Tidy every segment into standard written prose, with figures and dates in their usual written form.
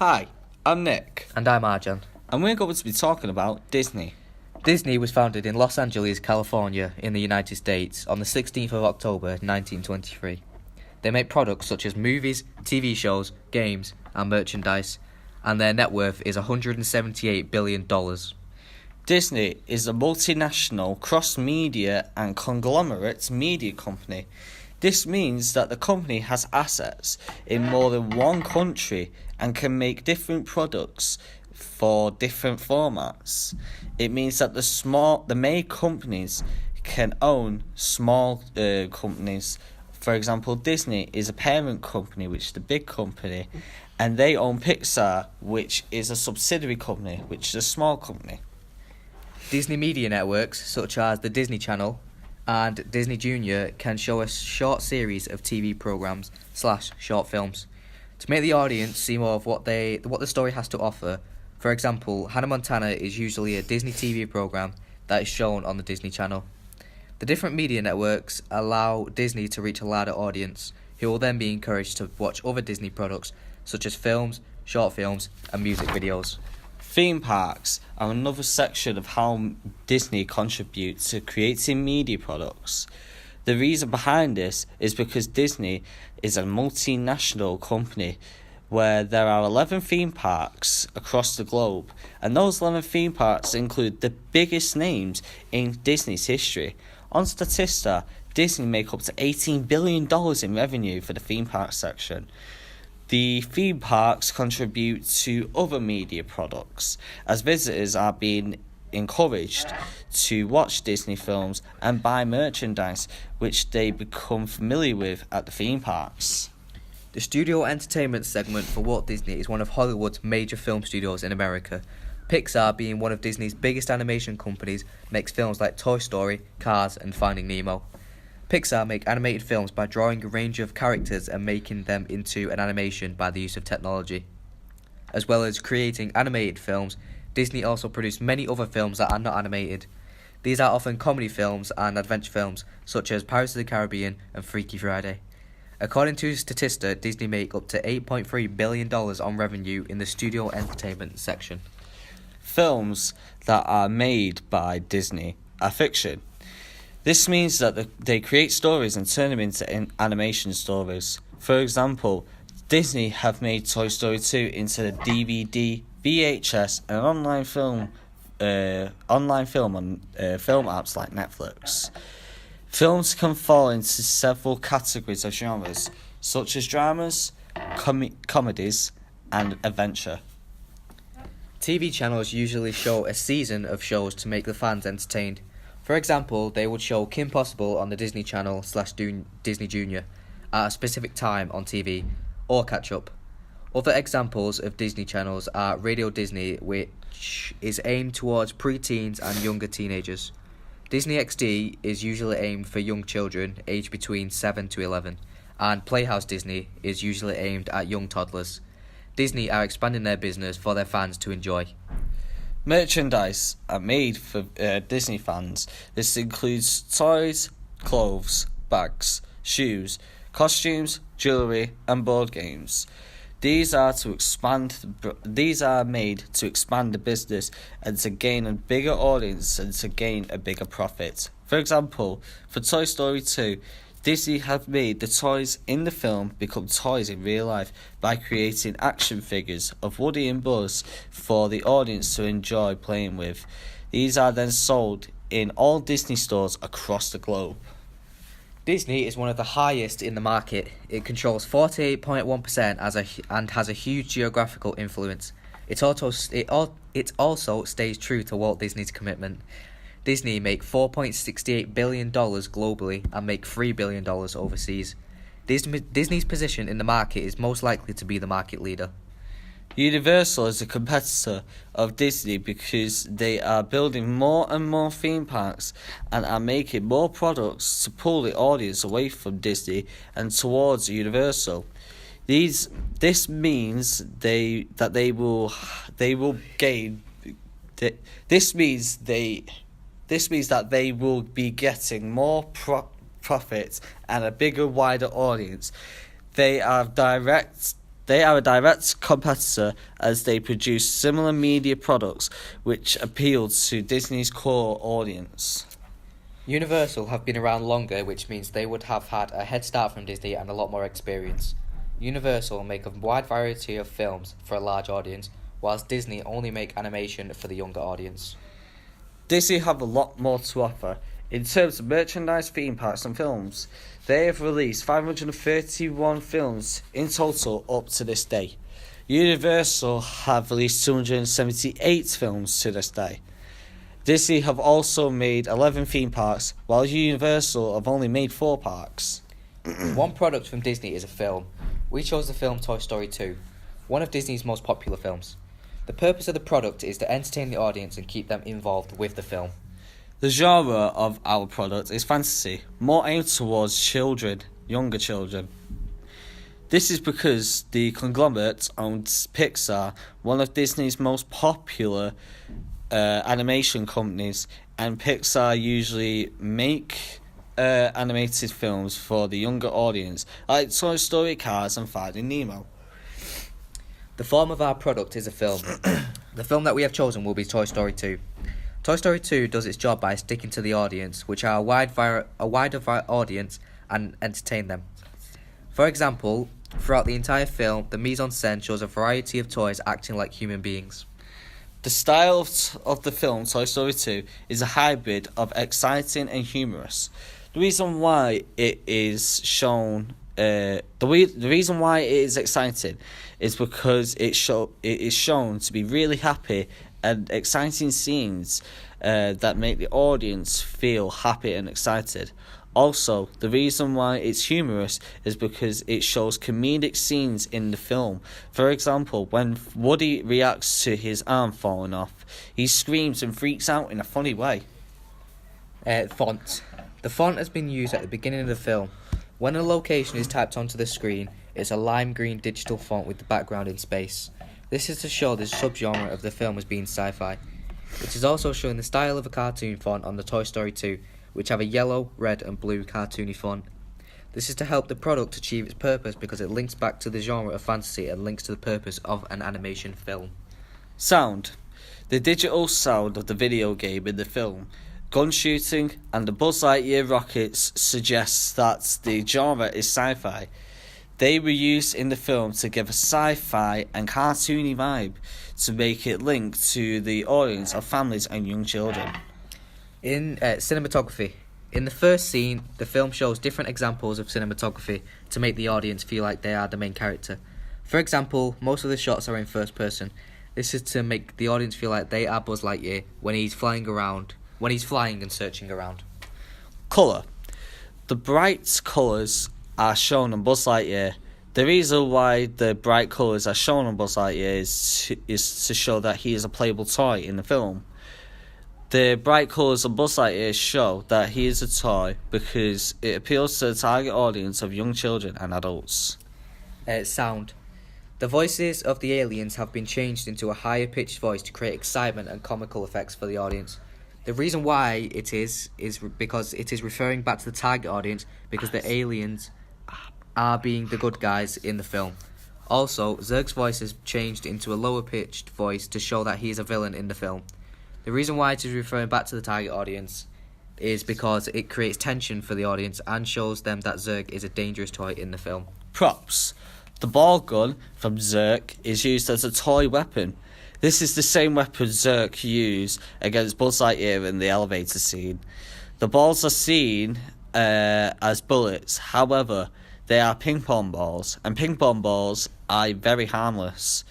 Hi, I'm Nick, And I'm Arjan. and we're going to be talking about Disney. Disney was founded in Los Angeles, California, in the United States on the 16th of October 1923. They make products such as movies, TV shows, games, and merchandise, and their net worth is $178 billion. Disney is a multinational cross-media and conglomerate media company. This means that the company has assets in more than one country and can make different products for different formats. It means that the main companies can own small companies. For example, Disney is a parent company, which is the big company, and they own Pixar, which is a subsidiary company, which is a small company. Disney media networks, such as the Disney Channel and Disney Junior, can show a short series of TV programs / short films to make the audience see more of what the story has to offer. For example, Hannah Montana is usually a Disney TV program that is shown on the Disney Channel. The different media networks allow Disney to reach a larger audience, who will then be encouraged to watch other Disney products such as films, short films, and music videos. Theme parks are another section of how Disney contributes to creating media products. The reason behind this is because Disney is a multinational company where there are 11 theme parks across the globe, and those 11 theme parks include the biggest names in Disney's history. On Statista, Disney make up to $18 billion in revenue for the theme park section. The theme parks contribute to other media products, as visitors are being encouraged to watch Disney films and buy merchandise which they become familiar with at the theme parks. The studio entertainment segment for Walt Disney is one of Hollywood's major film studios in America. Pixar, being one of Disney's biggest animation companies, makes films like Toy Story, Cars, and Finding Nemo. Pixar make animated films by drawing a range of characters and making them into an animation by the use of technology. As well as creating animated films, Disney also produce many other films that are not animated. These are often comedy films and adventure films, such as Pirates of the Caribbean and Freaky Friday. According to Statista, Disney make up to $8.3 billion on revenue in the studio entertainment section. Films that are made by Disney are fiction. This means that they create stories and turn them into animation stories. For example, Disney have made Toy Story 2 into the DVD, VHS, and online film on film apps like Netflix. Films can fall into several categories of genres, such as dramas, comedies, and adventure. TV channels usually show a season of shows to make the fans entertained. For example, they would show Kim Possible on the Disney Channel / Disney Junior at a specific time on TV, or catch up. Other examples of Disney channels are Radio Disney, which is aimed towards pre-teens and younger teenagers. Disney XD is usually aimed for young children aged between 7 to 11, and Playhouse Disney is usually aimed at young toddlers. Disney are expanding their business for their fans to enjoy. Merchandise are made for Disney fans. This includes toys, clothes, bags, shoes, costumes, jewelry, and board games. These are made to expand the business and to gain a bigger audience and to gain a bigger profit. For example, for Toy Story 2, Disney have made the toys in the film become toys in real life by creating action figures of Woody and Buzz for the audience to enjoy playing with. These are then sold in all Disney stores across the globe. Disney is one of the highest in the market. It controls 48.1% and has a huge geographical influence. It also stays true to Walt Disney's commitment. Disney make $4.68 billion globally and make $3 billion overseas. Disney's position in the market is most likely to be the market leader. Universal is a competitor of Disney because they are building more and more theme parks and are making more products to pull the audience away from Disney and towards Universal. This means that they will be getting more profit and a bigger, wider audience. They are They are a direct competitor as they produce similar media products which appeal to Disney's core audience. Universal have been around longer, which means they would have had a head start from Disney and a lot more experience. Universal make a wide variety of films for a large audience, whilst Disney only make animation for the younger audience. Disney have a lot more to offer. In terms of merchandise, theme parks and films, they have released 531 films in total up to this day. Universal have released 278 films to this day. Disney have also made 11 theme parks, while Universal have only made 4 parks. One product from Disney is a film. We chose the film Toy Story 2, one of Disney's most popular films. The purpose of the product is to entertain the audience and keep them involved with the film. The genre of our product is fantasy, more aimed towards children, younger children. This is because the conglomerate owns Pixar, one of Disney's most popular animation companies, and Pixar usually make animated films for the younger audience, like Toy Story, Cars and Finding Nemo. The form of our product is a film. The film that we have chosen will be Toy Story 2. Toy Story 2 does its job by sticking to the audience, which are a wider audience, and entertain them. For example, throughout the entire film, the mise-en-scène shows a variety of toys acting like human beings. The style of the film Toy Story 2 is a hybrid of exciting and humorous. The reason why it is shown, the reason why it is exciting, is because it is shown to be really happy and exciting scenes that make the audience feel happy and excited. Also, the reason why it's humorous is because it shows comedic scenes in the film. For example, when Woody reacts to his arm falling off, he screams and freaks out in a funny way. Font. The font has been used at the beginning of the film. When a location is typed onto the screen, it's a lime green digital font with the background in space. This is to show the subgenre of the film as being sci-fi. It is also showing the style of a cartoon font on the Toy Story 2, which have a yellow, red and blue cartoony font. This is to help the product achieve its purpose because it links back to the genre of fantasy and links to the purpose of an animation film. Sound. The digital sound of the video game in the film, gun shooting and the Buzz Lightyear rockets suggests that the genre is sci-fi. They were used in the film to give a sci-fi and cartoony vibe to make it link to the audience of families and young children. In cinematography. In the first scene, the film shows different examples of cinematography to make the audience feel like they are the main character. For example, most of the shots are in first person. This is to make the audience feel like they are Buzz Lightyear when he's flying and searching around. Colour. The bright colours are shown on Buzz Lightyear. The reason why the bright colours are shown on Buzz Lightyear is to show that he is a playable toy in the film. The bright colours of Buzz Lightyear show that he is a toy because it appeals to the target audience of young children and adults. Sound. The voices of the aliens have been changed into a higher pitched voice to create excitement and comical effects for the audience. The reason why it is because it is referring back to the target audience because the aliens are being the good guys in the film. Also, Zurg's voice is changed into a lower pitched voice to show that he is a villain in the film. The reason why it is referring back to the target audience is because it creates tension for the audience and shows them that Zurg is a dangerous toy in the film. Props. The ball gun from Zurg is used as a toy weapon. This is the same weapon Zurg used against Buzz Lightyear in the elevator scene. The balls are seen as bullets, however, they are ping pong balls, and ping pong balls are very harmless.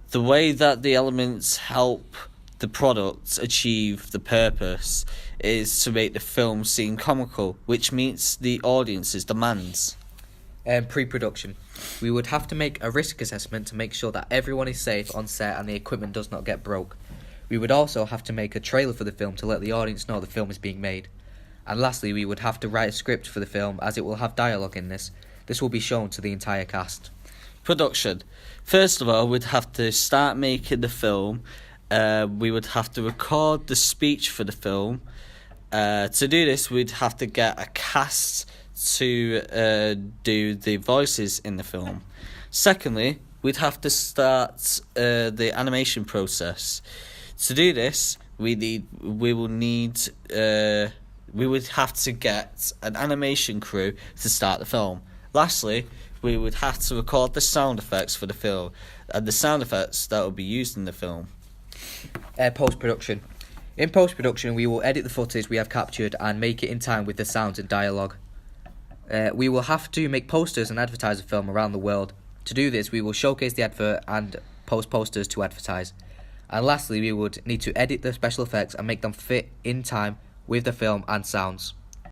The way that the elements help the product achieve the purpose is to make the film seem comical, which meets the audience's demands. Pre-production. We would have to make a risk assessment to make sure that everyone is safe on set and the equipment does not get broke. We would also have to make a trailer for the film to let the audience know the film is being made. And lastly, we would have to write a script for the film as it will have dialogue in this. This will be shown to the entire cast. Production. First of all, we'd have to start making the film. We would have to record the speech for the film. To do this, we'd have to get a cast to do the voices in the film. Secondly, we'd have to start the animation process. To do this, we would have to get an animation crew to start the film. Lastly, we would have to record the sound effects for the film and the sound effects that will be used in the film. Post-production. In post-production, we will edit the footage we have captured and make it in time with the sounds and dialogue. We will have to make posters and advertise the film around the world. To do this, we will showcase the advert and post posters to advertise. And lastly, we would need to edit the special effects and make them fit in time with the film and sounds.